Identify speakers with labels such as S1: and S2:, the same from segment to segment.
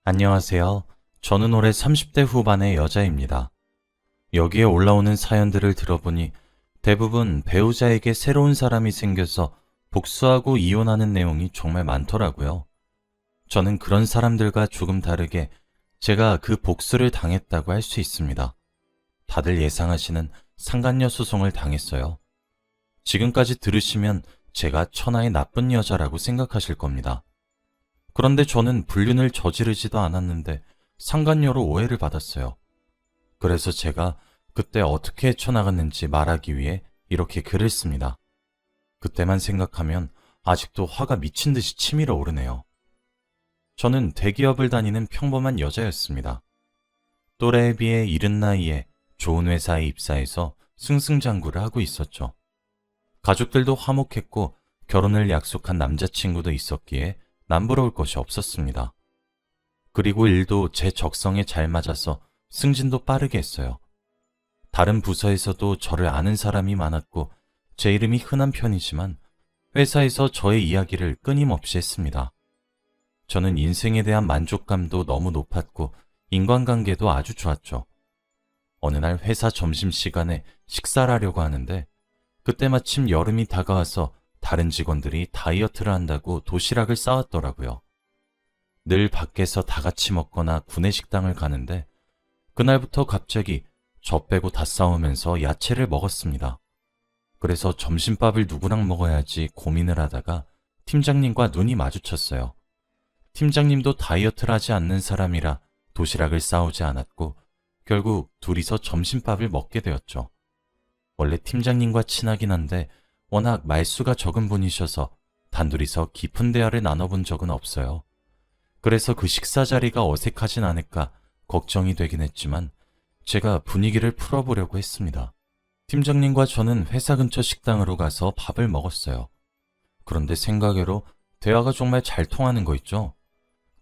S1: 안녕하세요. 저는 올해 30대 후반의 여자입니다. 여기에 올라오는 사연들을 들어보니 대부분 배우자에게 새로운 사람이 생겨서 복수하고 이혼하는 내용이 정말 많더라고요. 저는 그런 사람들과 조금 다르게 제가 그 복수를 당했다고 할 수 있습니다. 다들 예상하시는 상간녀 소송을 당했어요. 지금까지 들으시면 제가 천하의 나쁜 여자라고 생각하실 겁니다. 그런데 저는 불륜을 저지르지도 않았는데 상간녀로 오해를 받았어요. 그래서 제가 그때 어떻게 헤쳐나갔는지 말하기 위해 이렇게 글을 씁니다. 그때만 생각하면 아직도 화가 미친 듯이 치밀어 오르네요. 저는 대기업을 다니는 평범한 여자였습니다. 또래에 비해 이른 나이에 좋은 회사에 입사해서 승승장구를 하고 있었죠. 가족들도 화목했고 결혼을 약속한 남자친구도 있었기에 남부러울 것이 없었습니다. 그리고 일도 제 적성에 잘 맞아서 승진도 빠르게 했어요. 다른 부서에서도 저를 아는 사람이 많았고 제 이름이 흔한 편이지만 회사에서 저의 이야기를 끊임없이 했습니다. 저는 인생에 대한 만족감도 너무 높았고 인간관계도 아주 좋았죠. 어느 날 회사 점심시간에 식사를 하려고 하는데 그때 마침 여름이 다가와서 다른 직원들이 다이어트를 한다고 도시락을 싸왔더라고요. 늘 밖에서 다 같이 먹거나 구내식당을 가는데 그날부터 갑자기 저 빼고 다 싸우면서 야채를 먹었습니다. 그래서 점심밥을 누구랑 먹어야지 고민을 하다가 팀장님과 눈이 마주쳤어요. 팀장님도 다이어트를 하지 않는 사람이라 도시락을 싸오지 않았고 결국 둘이서 점심밥을 먹게 되었죠. 원래 팀장님과 친하긴 한데 워낙 말수가 적은 분이셔서 단둘이서 깊은 대화를 나눠본 적은 없어요. 그래서 그 식사 자리가 어색하진 않을까 걱정이 되긴 했지만 제가 분위기를 풀어보려고 했습니다. 팀장님과 저는 회사 근처 식당으로 가서 밥을 먹었어요. 그런데 생각외로 대화가 정말 잘 통하는 거 있죠?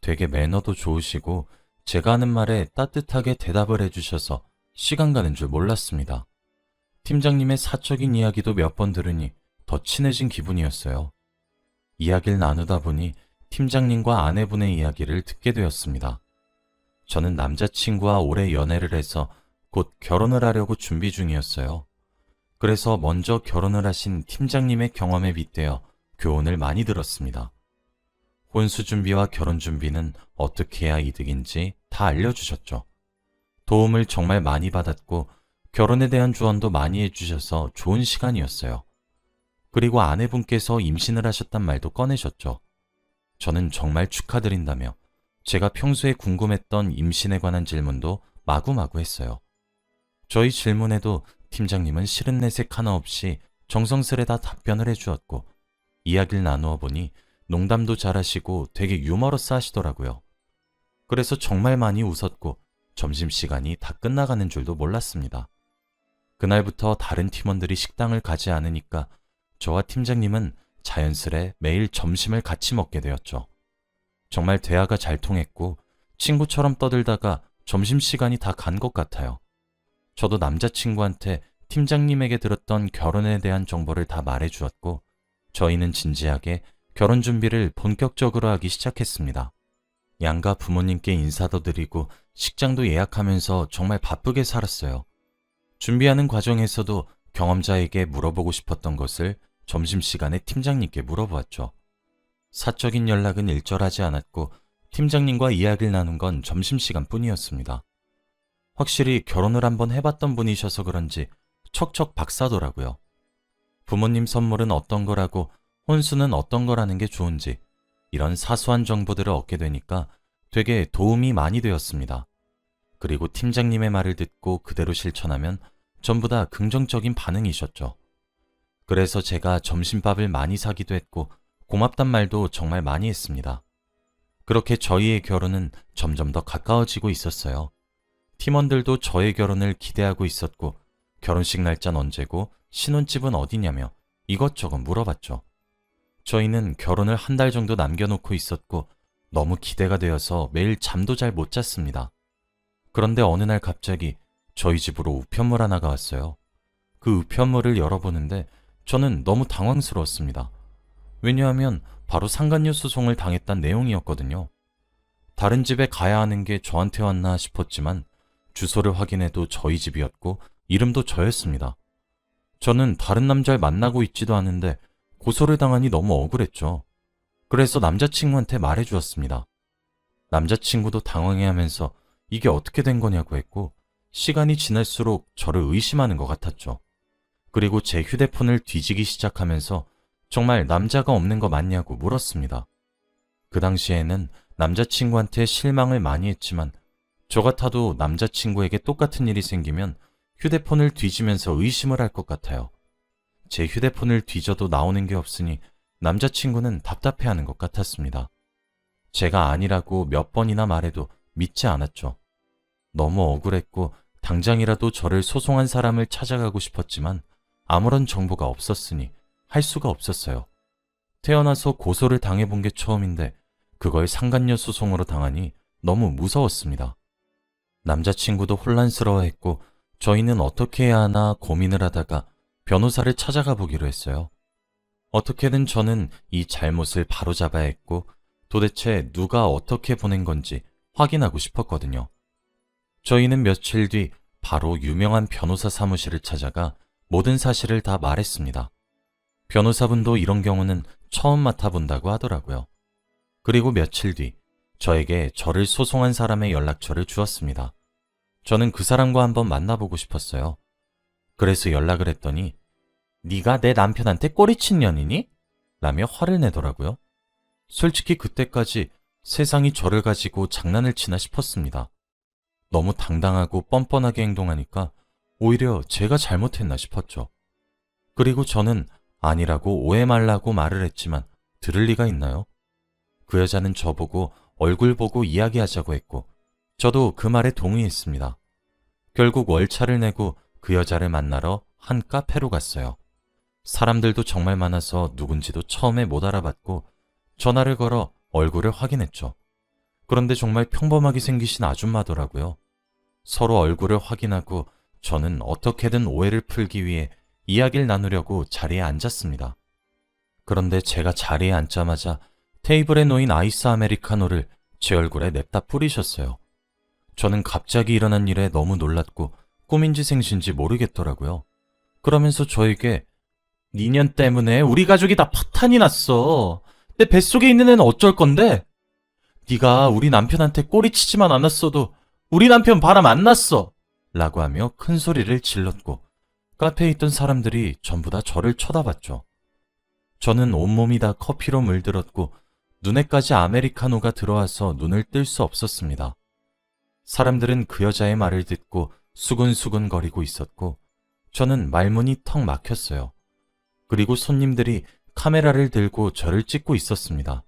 S1: 되게 매너도 좋으시고 제가 하는 말에 따뜻하게 대답을 해주셔서 시간 가는 줄 몰랐습니다. 팀장님의 사적인 이야기도 몇 번 들으니 더 친해진 기분이었어요. 이야기를 나누다 보니 팀장님과 아내분의 이야기를 듣게 되었습니다. 저는 남자친구와 오래 연애를 해서 곧 결혼을 하려고 준비 중이었어요. 그래서 먼저 결혼을 하신 팀장님의 경험에 빗대어 교훈을 많이 들었습니다. 혼수 준비와 결혼 준비는 어떻게 해야 이득인지 다 알려주셨죠. 도움을 정말 많이 받았고 결혼에 대한 조언도 많이 해주셔서 좋은 시간이었어요. 그리고 아내분께서 임신을 하셨단 말도 꺼내셨죠. 저는 정말 축하드린다며 제가 평소에 궁금했던 임신에 관한 질문도 마구마구 했어요. 저희 질문에도 팀장님은 싫은 내색 하나 없이 정성스레 다 답변을 해주었고 이야기를 나누어 보니 농담도 잘하시고 되게 유머러스 하시더라고요. 그래서 정말 많이 웃었고 점심시간이 다 끝나가는 줄도 몰랐습니다. 그날부터 다른 팀원들이 식당을 가지 않으니까 저와 팀장님은 자연스레 매일 점심을 같이 먹게 되었죠. 정말 대화가 잘 통했고 친구처럼 떠들다가 점심시간이 다 간 것 같아요. 저도 남자친구한테 팀장님에게 들었던 결혼에 대한 정보를 다 말해주었고 저희는 진지하게 결혼 준비를 본격적으로 하기 시작했습니다. 양가 부모님께 인사도 드리고 식장도 예약하면서 정말 바쁘게 살았어요. 준비하는 과정에서도 경험자에게 물어보고 싶었던 것을 점심시간에 팀장님께 물어보았죠. 사적인 연락은 일절하지 않았고 팀장님과 이야기를 나눈 건 점심시간 뿐이었습니다. 확실히 결혼을 한번 해봤던 분이셔서 그런지 척척 박사더라고요. 부모님 선물은 어떤 거라고 혼수는 어떤 거라는 게 좋은지 이런 사소한 정보들을 얻게 되니까 되게 도움이 많이 되었습니다. 그리고 팀장님의 말을 듣고 그대로 실천하면 전부 다 긍정적인 반응이셨죠. 그래서 제가 점심밥을 많이 사기도 했고 고맙단 말도 정말 많이 했습니다. 그렇게 저희의 결혼은 점점 더 가까워지고 있었어요. 팀원들도 저의 결혼을 기대하고 있었고 결혼식 날짜는 언제고 신혼집은 어디냐며 이것저것 물어봤죠. 저희는 결혼을 한 달 정도 남겨놓고 있었고 너무 기대가 되어서 매일 잠도 잘 못 잤습니다. 그런데 어느 날 갑자기 저희 집으로 우편물 하나가 왔어요. 그 우편물을 열어보는데 저는 너무 당황스러웠습니다. 왜냐하면 바로 상간녀 소송을 당했단 내용이었거든요. 다른 집에 가야 하는 게 저한테 왔나 싶었지만 주소를 확인해도 저희 집이었고 이름도 저였습니다. 저는 다른 남자를 만나고 있지도 않은데 고소를 당하니 너무 억울했죠. 그래서 남자친구한테 말해주었습니다. 남자친구도 당황해하면서 이게 어떻게 된 거냐고 했고 시간이 지날수록 저를 의심하는 것 같았죠. 그리고 제 휴대폰을 뒤지기 시작하면서 정말 남자가 없는 거 맞냐고 물었습니다. 그 당시에는 남자친구한테 실망을 많이 했지만 저 같아도 남자친구에게 똑같은 일이 생기면 휴대폰을 뒤지면서 의심을 할 것 같아요. 제 휴대폰을 뒤져도 나오는 게 없으니 남자친구는 답답해하는 것 같았습니다. 제가 아니라고 몇 번이나 말해도 믿지 않았죠. 너무 억울했고 당장이라도 저를 소송한 사람을 찾아가고 싶었지만 아무런 정보가 없었으니 할 수가 없었어요. 태어나서 고소를 당해본 게 처음인데 그걸 상간녀 소송으로 당하니 너무 무서웠습니다. 남자친구도 혼란스러워했고 저희는 어떻게 해야 하나 고민을 하다가 변호사를 찾아가 보기로 했어요. 어떻게든 저는 이 잘못을 바로잡아야 했고 도대체 누가 어떻게 보낸 건지 확인하고 싶었거든요. 저희는 며칠 뒤 바로 유명한 변호사 사무실을 찾아가 모든 사실을 다 말했습니다. 변호사분도 이런 경우는 처음 맡아본다고 하더라고요. 그리고 며칠 뒤 저에게 저를 소송한 사람의 연락처를 주었습니다. 저는 그 사람과 한번 만나보고 싶었어요. 그래서 연락을 했더니 네가 내 남편한테 꼬리친 년이니? 라며 화를 내더라고요. 솔직히 그때까지 세상이 저를 가지고 장난을 치나 싶었습니다. 너무 당당하고 뻔뻔하게 행동하니까 오히려 제가 잘못했나 싶었죠. 그리고 저는 아니라고 오해 말라고 말을 했지만 들을 리가 있나요? 그 여자는 저보고 얼굴 보고 이야기하자고 했고 저도 그 말에 동의했습니다. 결국 월차를 내고 그 여자를 만나러 한 카페로 갔어요. 사람들도 정말 많아서 누군지도 처음에 못 알아봤고 전화를 걸어 얼굴을 확인했죠. 그런데 정말 평범하게 생기신 아줌마더라고요. 서로 얼굴을 확인하고 저는 어떻게든 오해를 풀기 위해 이야기를 나누려고 자리에 앉았습니다. 그런데 제가 자리에 앉자마자 테이블에 놓인 아이스 아메리카노를 제 얼굴에 냅다 뿌리셨어요. 저는 갑자기 일어난 일에 너무 놀랐고 꿈인지 생신지 모르겠더라고요. 그러면서 저에게 니년 때문에 우리 가족이 다 파탄이 났어. 내 뱃속에 있는 애는 어쩔 건데? 네가 우리 남편한테 꼬리치지만 않았어도 우리 남편 바람 안 났어. 라고 하며 큰 소리를 질렀고 카페에 있던 사람들이 전부 다 저를 쳐다봤죠. 저는 온몸이 다 커피로 물들었고 눈에까지 아메리카노가 들어와서 눈을 뜰 수 없었습니다. 사람들은 그 여자의 말을 듣고 수근수근 거리고 있었고 저는 말문이 턱 막혔어요. 그리고 손님들이 카메라를 들고 저를 찍고 있었습니다.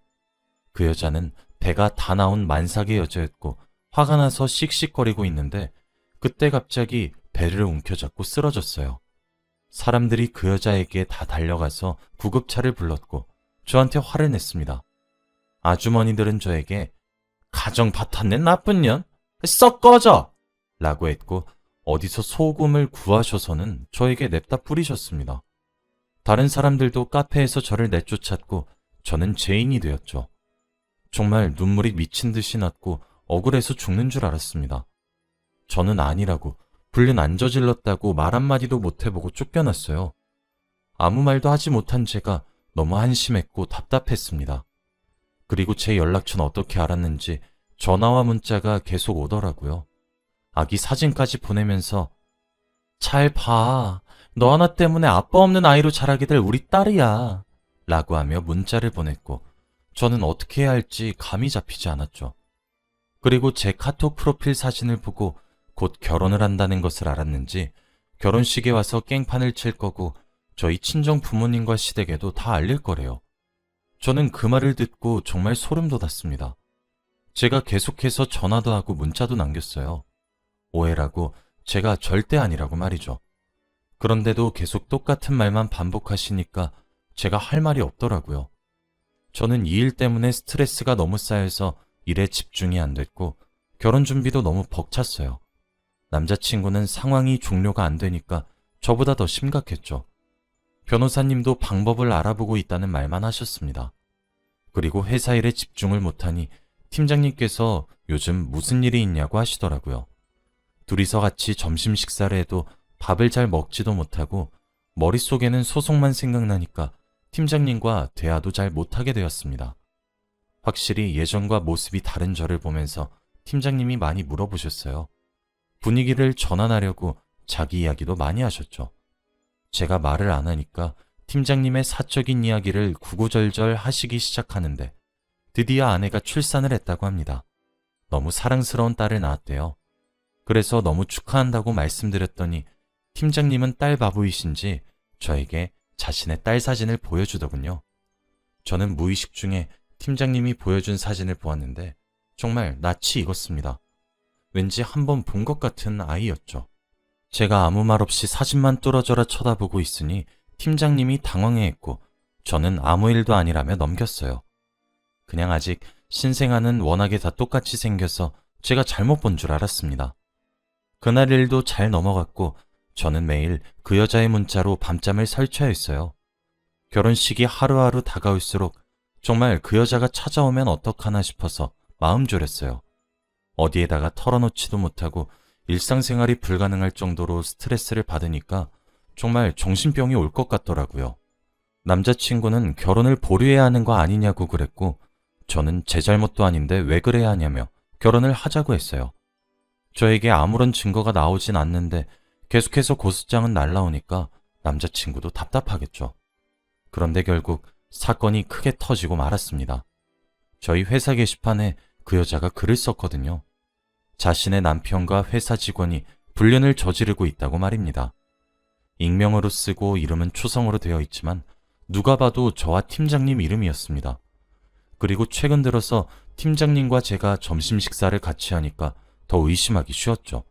S1: 그 여자는 배가 다 나온 만삭의 여자였고 화가 나서 씩씩거리고 있는데 그때 갑자기 배를 움켜잡고 쓰러졌어요. 사람들이 그 여자에게 다 달려가서 구급차를 불렀고 저한테 화를 냈습니다. 아주머니들은 저에게 가정 파탄낸 나쁜 년? 썩 꺼져! 라고 했고 어디서 소금을 구하셔서는 저에게 냅다 뿌리셨습니다. 다른 사람들도 카페에서 저를 내쫓았고 저는 죄인이 되었죠. 정말 눈물이 미친 듯이 났고 억울해서 죽는 줄 알았습니다. 저는 아니라고 불륜 안 저질렀다고 말 한마디도 못해보고 쫓겨났어요. 아무 말도 하지 못한 제가 너무 한심했고 답답했습니다. 그리고 제 연락처는 어떻게 알았는지 전화와 문자가 계속 오더라고요. 아기 사진까지 보내면서 잘 봐. 너 하나 때문에 아빠 없는 아이로 자라게 될 우리 딸이야. 라고 하며 문자를 보냈고 저는 어떻게 해야 할지 감이 잡히지 않았죠. 그리고 제 카톡 프로필 사진을 보고 곧 결혼을 한다는 것을 알았는지 결혼식에 와서 깽판을 칠 거고 저희 친정 부모님과 시댁에도 다 알릴 거래요. 저는 그 말을 듣고 정말 소름 돋았습니다. 제가 계속해서 전화도 하고 문자도 남겼어요. 오해라고 제가 절대 아니라고 말이죠. 그런데도 계속 똑같은 말만 반복하시니까 제가 할 말이 없더라고요. 저는 이 일 때문에 스트레스가 너무 쌓여서 일에 집중이 안 됐고 결혼 준비도 너무 벅찼어요. 남자친구는 상황이 종료가 안 되니까 저보다 더 심각했죠. 변호사님도 방법을 알아보고 있다는 말만 하셨습니다. 그리고 회사 일에 집중을 못하니 팀장님께서 요즘 무슨 일이 있냐고 하시더라고요. 둘이서 같이 점심 식사를 해도 밥을 잘 먹지도 못하고 머릿속에는 소송만 생각나니까 팀장님과 대화도 잘 못하게 되었습니다. 확실히 예전과 모습이 다른 저를 보면서 팀장님이 많이 물어보셨어요. 분위기를 전환하려고 자기 이야기도 많이 하셨죠. 제가 말을 안 하니까 팀장님의 사적인 이야기를 구구절절 하시기 시작하는데 드디어 아내가 출산을 했다고 합니다. 너무 사랑스러운 딸을 낳았대요. 그래서 너무 축하한다고 말씀드렸더니 팀장님은 딸 바보이신지 저에게 자신의 딸 사진을 보여주더군요. 저는 무의식 중에 팀장님이 보여준 사진을 보았는데 정말 낯이 익었습니다. 왠지 한번 본 것 같은 아이였죠. 제가 아무 말 없이 사진만 뚫어져라 쳐다보고 있으니 팀장님이 당황해했고 저는 아무 일도 아니라며 넘겼어요. 그냥 아직 신생아는 워낙에 다 똑같이 생겨서 제가 잘못 본 줄 알았습니다. 그날 일도 잘 넘어갔고 저는 매일 그 여자의 문자로 밤잠을 설쳐야 했어요. 결혼식이 하루하루 다가올수록 정말 그 여자가 찾아오면 어떡하나 싶어서 마음 졸였어요. 어디에다가 털어놓지도 못하고 일상생활이 불가능할 정도로 스트레스를 받으니까 정말 정신병이 올 것 같더라고요. 남자친구는 결혼을 보류해야 하는 거 아니냐고 그랬고 저는 제 잘못도 아닌데 왜 그래야 하냐며 결혼을 하자고 했어요. 저에게 아무런 증거가 나오진 않는데 계속해서 고소장은 날라오니까 남자친구도 답답하겠죠. 그런데 결국 사건이 크게 터지고 말았습니다. 저희 회사 게시판에 그 여자가 글을 썼거든요. 자신의 남편과 회사 직원이 불륜을 저지르고 있다고 말입니다. 익명으로 쓰고 이름은 초성으로 되어 있지만 누가 봐도 저와 팀장님 이름이었습니다. 그리고 최근 들어서 팀장님과 제가 점심 식사를 같이 하니까 더 의심하기 쉬웠죠.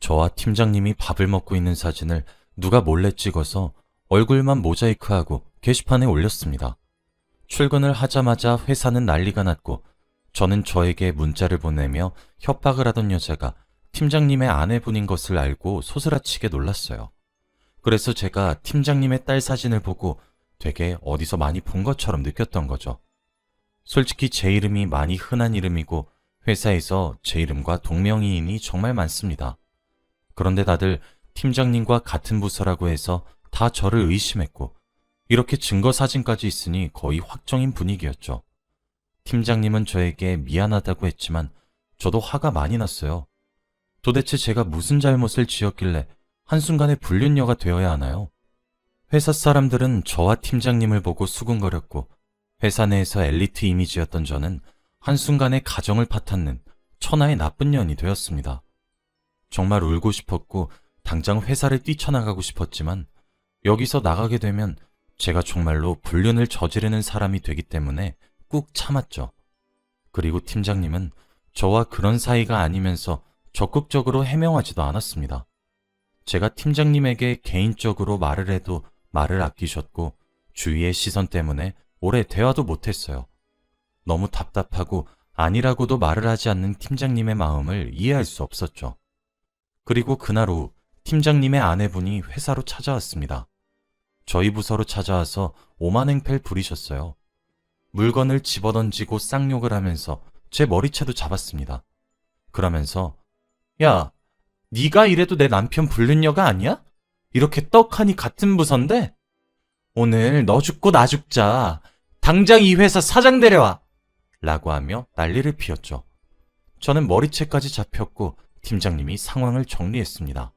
S1: 저와 팀장님이 밥을 먹고 있는 사진을 누가 몰래 찍어서 얼굴만 모자이크하고 게시판에 올렸습니다. 출근을 하자마자 회사는 난리가 났고 저는 저에게 문자를 보내며 협박을 하던 여자가 팀장님의 아내분인 것을 알고 소스라치게 놀랐어요. 그래서 제가 팀장님의 딸 사진을 보고 되게 어디서 많이 본 것처럼 느꼈던 거죠. 솔직히 제 이름이 많이 흔한 이름이고 회사에서 제 이름과 동명이인이 정말 많습니다. 그런데 다들 팀장님과 같은 부서라고 해서 다 저를 의심했고 이렇게 증거 사진까지 있으니 거의 확정인 분위기였죠. 팀장님은 저에게 미안하다고 했지만 저도 화가 많이 났어요. 도대체 제가 무슨 잘못을 지었길래 한순간에 불륜녀가 되어야 하나요? 회사 사람들은 저와 팀장님을 보고 수군거렸고 회사 내에서 엘리트 이미지였던 저는 한순간에 가정을 파탄낸 천하의 나쁜 년이 되었습니다. 정말 울고 싶었고 당장 회사를 뛰쳐나가고 싶었지만 여기서 나가게 되면 제가 정말로 불륜을 저지르는 사람이 되기 때문에 꾹 참았죠. 그리고 팀장님은 저와 그런 사이가 아니면서 적극적으로 해명하지도 않았습니다. 제가 팀장님에게 개인적으로 말을 해도 말을 아끼셨고 주위의 시선 때문에 오래 대화도 못했어요. 너무 답답하고 아니라고도 말을 하지 않는 팀장님의 마음을 이해할 수 없었죠. 그리고 그날 오후 팀장님의 아내분이 회사로 찾아왔습니다. 저희 부서로 찾아와서 오만행패를 부리셨어요. 물건을 집어던지고 쌍욕을 하면서 제 머리채도 잡았습니다. 그러면서 야, 네가 이래도 내 남편 불륜녀가 아니야? 이렇게 떡하니 같은 부서인데? 오늘 너 죽고 나 죽자. 당장 이 회사 사장 데려와. 라고 하며 난리를 피웠죠. 저는 머리채까지 잡혔고 팀장님이 상황을 정리했습니다.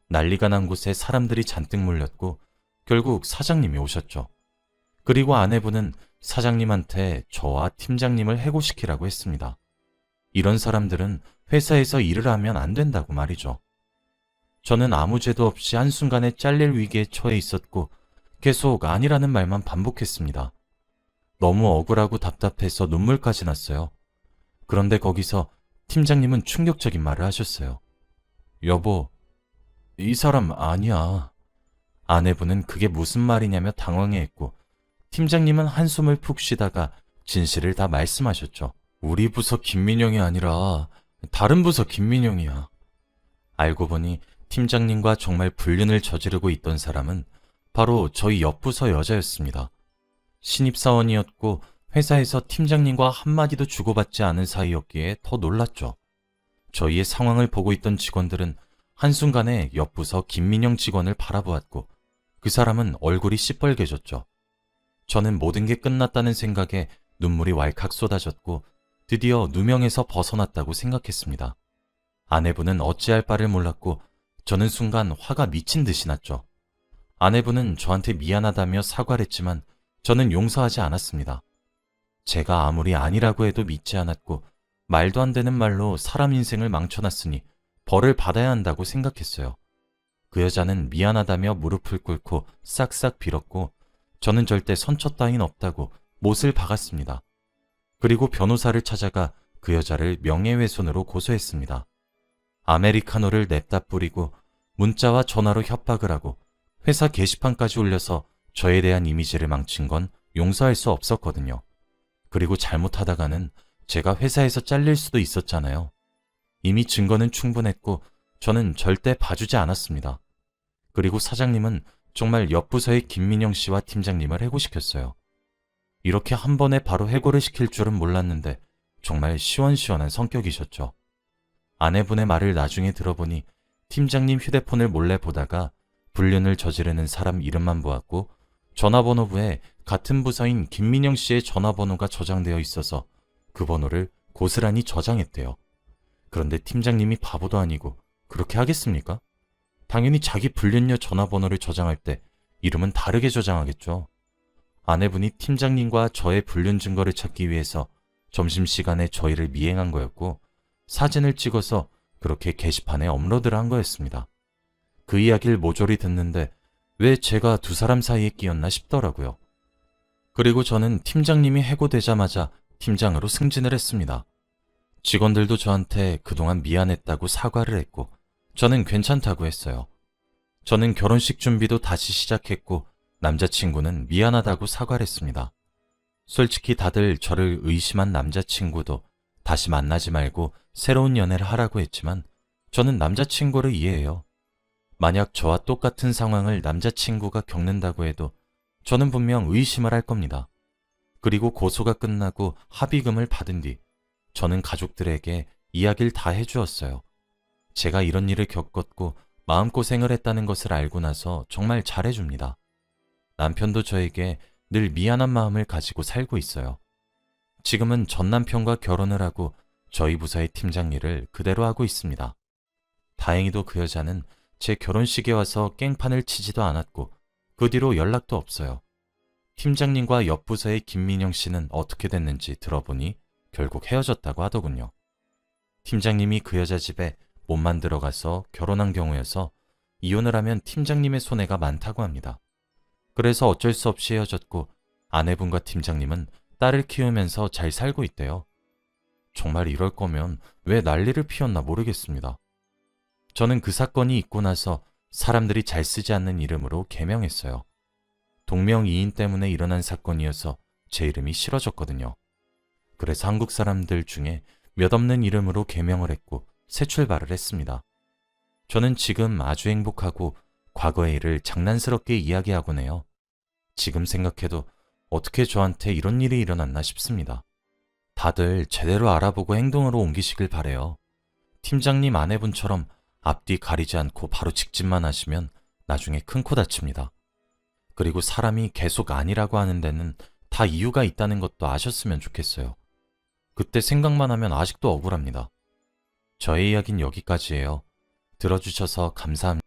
S1: 난리가 난 곳에 사람들이 잔뜩 몰렸고 결국 사장님이 오셨죠. 그리고 아내분은 사장님한테 저와 팀장님을 해고시키라고 했습니다. 이런 사람들은 회사에서 일을 하면 안 된다고 말이죠. 저는 아무 죄도 없이 한순간에 잘릴 위기에 처해 있었고 계속 아니라는 말만 반복했습니다. 너무 억울하고 답답해서 눈물까지 났어요. 그런데 거기서 팀장님은 충격적인 말을 하셨어요. 여보, 이 사람 아니야. 아내분은 그게 무슨 말이냐며 당황해했고 팀장님은 한숨을 푹 쉬다가 진실을 다 말씀하셨죠. 우리 부서 김민영이 아니라 다른 부서 김민영이야. 알고 보니 팀장님과 정말 불륜을 저지르고 있던 사람은 바로 저희 옆 부서 여자였습니다. 신입사원이었고 회사에서 팀장님과 한마디도 주고받지 않은 사이였기에 더 놀랐죠. 저희의 상황을 보고 있던 직원들은 한순간에 옆 부서 김민영 직원을 바라보았고 그 사람은 얼굴이 시뻘개졌죠. 저는 모든 게 끝났다는 생각에 눈물이 왈칵 쏟아졌고 드디어 누명에서 벗어났다고 생각했습니다. 아내분은 어찌할 바를 몰랐고 저는 순간 화가 미친 듯이 났죠. 아내분은 저한테 미안하다며 사과를 했지만 저는 용서하지 않았습니다. 제가 아무리 아니라고 해도 믿지 않았고 말도 안 되는 말로 사람 인생을 망쳐놨으니 벌을 받아야 한다고 생각했어요. 그 여자는 미안하다며 무릎을 꿇고 싹싹 빌었고 저는 절대 선처 따윈 없다고 못을 박았습니다. 그리고 변호사를 찾아가 그 여자를 명예훼손으로 고소했습니다. 아메리카노를 냅다 뿌리고 문자와 전화로 협박을 하고 회사 게시판까지 올려서 저에 대한 이미지를 망친 건 용서할 수 없었거든요. 그리고 잘못하다가는 제가 회사에서 잘릴 수도 있었잖아요. 이미 증거는 충분했고 저는 절대 봐주지 않았습니다. 그리고 사장님은 정말 옆 부서의 김민영 씨와 팀장님을 해고시켰어요. 이렇게 한 번에 바로 해고를 시킬 줄은 몰랐는데 정말 시원시원한 성격이셨죠. 아내분의 말을 나중에 들어보니 팀장님 휴대폰을 몰래 보다가 불륜을 저지르는 사람 이름만 보았고 전화번호부에 같은 부서인 김민영 씨의 전화번호가 저장되어 있어서 그 번호를 고스란히 저장했대요. 그런데 팀장님이 바보도 아니고 그렇게 하겠습니까? 당연히 자기 불륜녀 전화번호를 저장할 때 이름은 다르게 저장하겠죠. 아내분이 팀장님과 저의 불륜 증거를 찾기 위해서 점심시간에 저희를 미행한 거였고 사진을 찍어서 그렇게 게시판에 업로드를 한 거였습니다. 그 이야기를 모조리 듣는데 왜 제가 두 사람 사이에 끼었나 싶더라고요. 그리고 저는 팀장님이 해고되자마자 팀장으로 승진을 했습니다. 직원들도 저한테 그동안 미안했다고 사과를 했고 저는 괜찮다고 했어요. 저는 결혼식 준비도 다시 시작했고 남자친구는 미안하다고 사과를 했습니다. 솔직히 다들 저를 의심한 남자친구도 다시 만나지 말고 새로운 연애를 하라고 했지만 저는 남자친구를 이해해요. 만약 저와 똑같은 상황을 남자친구가 겪는다고 해도 저는 분명 의심을 할 겁니다. 그리고 고소가 끝나고 합의금을 받은 뒤 저는 가족들에게 이야기를 다 해주었어요. 제가 이런 일을 겪었고 마음고생을 했다는 것을 알고 나서 정말 잘해줍니다. 남편도 저에게 늘 미안한 마음을 가지고 살고 있어요. 지금은 전 남편과 결혼을 하고 저희 부서의 팀장 일을 그대로 하고 있습니다. 다행히도 그 여자는 제 결혼식에 와서 깽판을 치지도 않았고 그 뒤로 연락도 없어요. 팀장님과 옆 부서의 김민영 씨는 어떻게 됐는지 들어보니 결국 헤어졌다고 하더군요. 팀장님이 그 여자 집에 몸만 들어가서 결혼한 경우여서 이혼을 하면 팀장님의 손해가 많다고 합니다. 그래서 어쩔 수 없이 헤어졌고 아내분과 팀장님은 딸을 키우면서 잘 살고 있대요. 정말 이럴 거면 왜 난리를 피웠나 모르겠습니다. 저는 그 사건이 있고 나서 사람들이 잘 쓰지 않는 이름으로 개명했어요. 동명이인 때문에 일어난 사건이어서 제 이름이 싫어졌거든요. 그래서 한국 사람들 중에 몇 없는 이름으로 개명을 했고 새 출발을 했습니다. 저는 지금 아주 행복하고 과거의 일을 장난스럽게 이야기하곤 해요. 지금 생각해도 어떻게 저한테 이런 일이 일어났나 싶습니다. 다들 제대로 알아보고 행동으로 옮기시길 바래요. 팀장님 아내분처럼 앞뒤 가리지 않고 바로 직진만 하시면 나중에 큰 코 다칩니다. 그리고 사람이 계속 아니라고 하는 데는 다 이유가 있다는 것도 아셨으면 좋겠어요. 그때 생각만 하면 아직도 억울합니다. 저의 이야기는 여기까지예요. 들어주셔서 감사합니다.